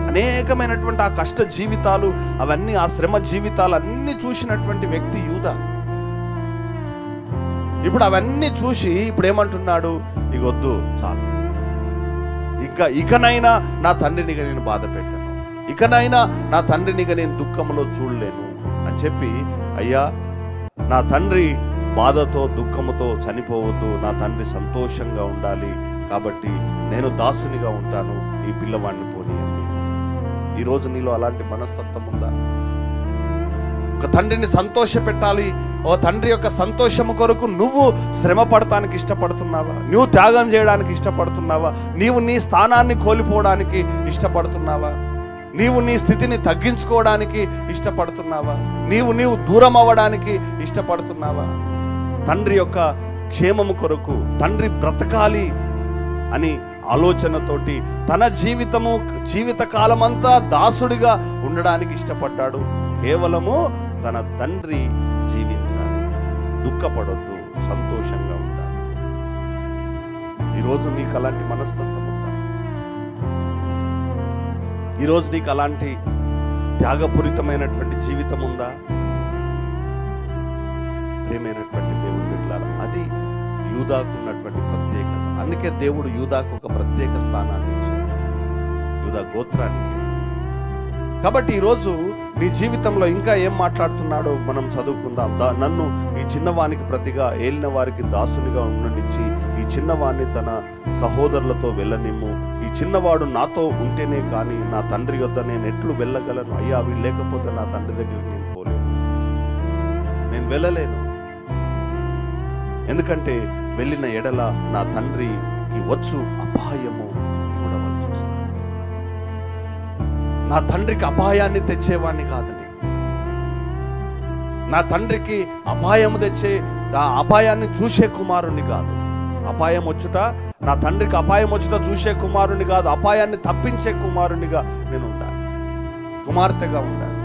అనేకమైనటువంటి ఆ కష్ట జీవితాలు, అవన్నీ ఆ శ్రమ జీవితాలు అన్నీ చూసినటువంటి వ్యక్తి యూదా. ఇప్పుడు అవన్నీ చూసి ఇప్పుడు ఏమంటున్నాడు, ఇగొద్దు చాలు, ఇకనైనా నా తండ్రినిగా నేను బాధ పెట్టాను, ఇకనైనా నా తండ్రినిగా నేను దుఃఖంలో చూడలేను అని చెప్పి, అయ్యా నా తండ్రి బాధతో దుఃఖముతో చనిపోవద్దు, నా తండ్రి సంతోషంగా ఉండాలి, కాబట్టి నేను దాసునిగా ఉంటాను, ఈ పిల్లవాడిని పోనీయండి. ఈరోజు నీలో అలాంటి మనస్తత్వం ఉందా? ఒక తండ్రిని సంతోష పెట్టాలి, ఓ తండ్రి యొక్క సంతోషము కొరకు నువ్వు శ్రమ పడటానికి ఇష్టపడుతున్నావా? నువ్వు త్యాగం చేయడానికి ఇష్టపడుతున్నావా? నీవు నీ స్థానాన్ని కోల్పోవడానికి ఇష్టపడుతున్నావా? నీవు నీ స్థితిని తగ్గించుకోవడానికి ఇష్టపడుతున్నావా? నీవు దూరం అవ్వడానికి ఇష్టపడుతున్నావా? తండ్రి యొక్క క్షేమము కొరకు, తండ్రి బ్రతకాలి అని ఆలోచనతోటి తన జీవిత కాలమంతా దాసుడిగా ఉండడానికి ఇష్టపడ్డాడు. కేవలము తన తండ్రి జీవించాలి, దుఃఖపడొద్దు, సంతోషంగా ఉండాలి. ఈరోజు నీకు అలాంటి మనస్తత్వం ఉందా? ఈరోజు నీకు అలాంటి త్యాగపూరితమైనటువంటి జీవితం ఉందా? ప్రియమైనటువంటి దేవుని బిడ్డలారా, అది యూదాకు ఉన్నటువంటి ప్రత్యేకత. అందుకే దేవుడు యూదాకు ఒక ప్రత్యేక స్థానాన్ని ఇచ్చాడు, యూదా గోత్రానికి. కాబట్టి ఈరోజు నీ జీవితంలో ఇంకా ఏం మాట్లాడుతున్నాడో మనం చదువుకుందాం. నన్ను ఈ చిన్నవానికి ప్రతిగా ఏలిన వారికి దాసునిగా ఉండనిచ్చి, ఈ చిన్నవాణ్ణి తన సహోదరులతో వెళ్ళనిమ్ము, ఈ చిన్నవాడు నాతో ఉంటేనే కానీ నా తండ్రి వద్ద నేను ఎట్లు వెళ్ళగలను? అయ్యా వీళ్ళు లేకపోతే నా తండ్రి దగ్గరికి నేను పోలేను, నేను వెళ్ళలేను. ఎందుకంటే వెళ్ళిన ఎడల నా తండ్రికి వచ్చు అపాయము చూడవలసి వస్తుంది. నా తండ్రికి అపాయాన్ని తెచ్చేవాడిని కాదు నేను. నా తండ్రికి అపాయము తెచ్చే, ఆ అపాయాన్ని చూసే కుమారుణ్ణి కాదు. అపాయం వచ్చుట, నా తండ్రికి అపాయం వచ్చుట చూసే కుమారుణ్ణి కాదు, అపాయాన్ని తప్పించే కుమారునిగా నేను ఉండాలి, కుమార్తెగా ఉండాలి.